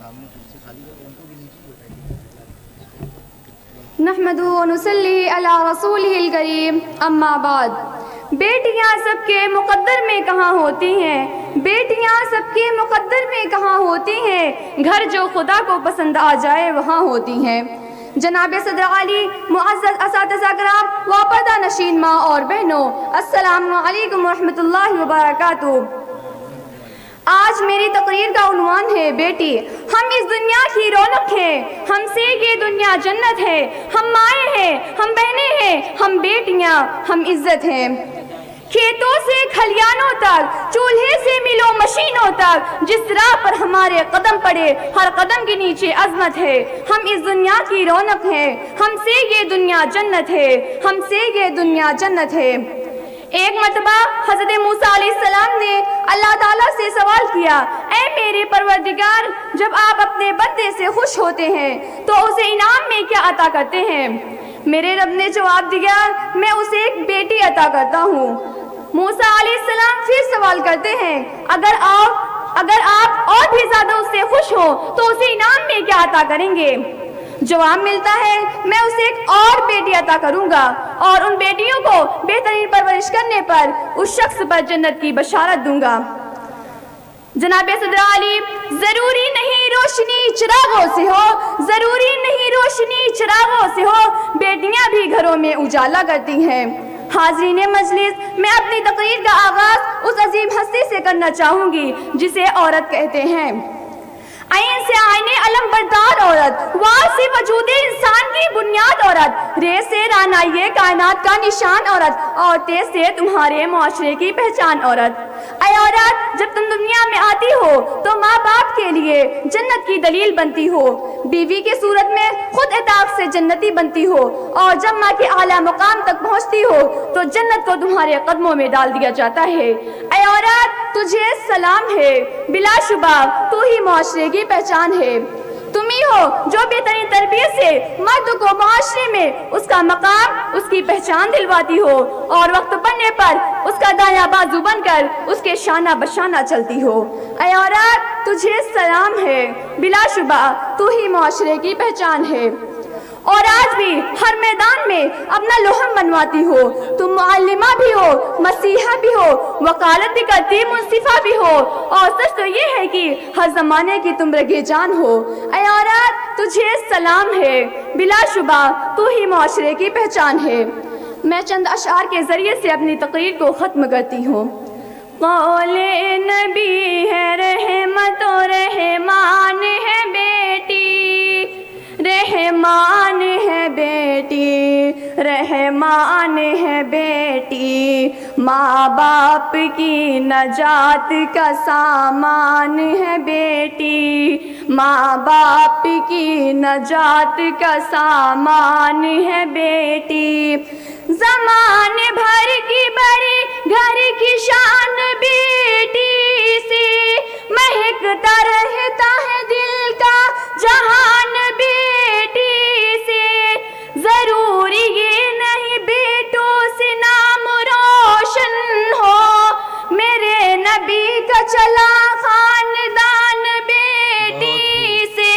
सामने कुर्सी खाली है, उनको भी नीचे बैठाइए। नहमदु व नुसल्ली अला रसूलिहिल करीम, अम्मा बाद। बेटियां सबके मुक़द्दर में कहाँ होती हैं, बेटियां सबके मुक़द्दर में कहाँ होती हैं, घर जो खुदा को पसंद आ जाए वहाँ होती हैं। जनाब सदर आली, मुअज़्ज़ज़ असातिज़ा किराम, वापदा नशीन माँ और बहनों, अस्सलामु अलैकुम व रहमतुल्लाहि व बरकातुहू। आज मेरी तकरीर का उन्वान है बेटी। हम इस दुनिया की रौनक हैं, हमसे ये दुनिया जन्नत है। हम माएँ हैं, हम बहनें हैं, हम बेटियाँ, हम इज्जत हैं। खेतों से खलियानों तक, चूल्हे से मिलों मशीनों तक, जिस राह पर हमारे कदम पड़े हर कदम के नीचे अजमत है। हम इस दुनिया की रौनक हैं, हमसे ये दुनिया जन्नत है, हमसे ये दुनिया जन्नत है। एक मरतबा हज़रत मूसा अलैहिस्सलाम ने अल्लाह ताला से सवाल किया, ऐ मेरे परवरदिगार, जब आप अपने बंदे से खुश होते हैं तो उसे इनाम में क्या अता करते हैं? मेरे रब ने जवाब दिया, मैं उसे एक बेटी अता करता हूँ। मूसा अलैहिस्सलाम फिर सवाल करते हैं, अगर आप और भी ज़्यादा उससे खुश हो तो उसे इनाम में क्या अता करेंगे? जवाब मिलता है, मैं उसे एक और बेटी अता करूंगा और उन बेटियों को बेहतरीन परवरिश करने पर उस शख्स पर जन्नत की बशारत दूंगा। जनाब सदर आली, जरूरी नहीं रोशनी चिरागों से हो, जरूरी नहीं रोशनी चिरागों से हो, बेटियां भी घरों में उजाला करती हैं। हाज़रीन मजलिस, मैं अपनी तकरीर का आगाज उस अजीम हस्ती से करना चाहूंगी जिसे औरत कहते हैं। आइन से आईने अलम बरदार औरत, वाल से वजूदे इंसान की बुनियाद औरत, रे से रानाइए कायनात का निशान औरत, और ते से तुम्हारे मुआशरे की पहचान औरत। ऐ औरत, जब तुम दुनिया में आती हो तो माँ बाप के लिए जन्नत की दलील बनती हो, बीवी की सूरत में खुद इताअत से जन्नती बनती हो, और जब माँ के आला मुकाम तक पहुँचती हो तो जन्नत को तुम्हारे कदमों में डाल दिया जाता है। ऐ औरत, तुझे सलाम है, बिलाशुबा तू ही मुआशरे की पहचान है। तुम ही हो जो बेहतरीन तरबियत से मर्द को मुआशरे में उसका मकाम, उसकी पहचान दिलवाती हो, और वक्त पड़ने पर उसका दाया बाजू बनकर उसके शाना बशाना चलती हो। ऐ औरत, तुझे सलाम है, बिलाशुबा तू ही मुआशरे की पहचान है। और आज भी हर मैदान में अपना लोहम बनवाती हो, तुम मुअल्लिमा भी हो, मसीहा भी हो, वकालत भी करती, मुंसिफा भी हो, और सच तो ये है कि हर जमाने की तुम रगे जान हो। ऐ औरत, तुझे सलाम है, बिलाशुबा तू ही मुआशरे की पहचान है। मैं चंद अशार के जरिए से अपनी तकरीर को ख़त्म करती हूँ। कौले नबी है, रहमत और रहमान है बेटी, रहमान है बेटी, रहमान है बेटी, माँ बाप की नजात का सामान है बेटी, माँ बाप की नजात का सामान है बेटी। ज़माने भर की बड़ी घर की शान बेटी से, महकता रहता है दिल का जहान बेटी से। जरूरी ये नहीं बेटों से नाम रोशन हो, मेरे नबी का चला खानदान बेटी से।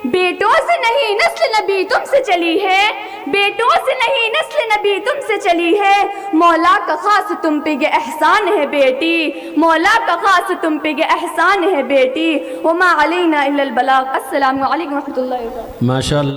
बेटों से नहीं नस्ल नबी तुमसे चली है, बेटों से नहीं नस्ल नबी तुमसे चली है, मौला का खास तुम पे ये एहसान है बेटी, मौला का खास तुम पे ये एहसान है बेटी। वमा अलैना इल्लल बलाग। अस्सलामु अलैकुम व रहमतुल्लाहि व बरकातुहू। माशाअल्लाह।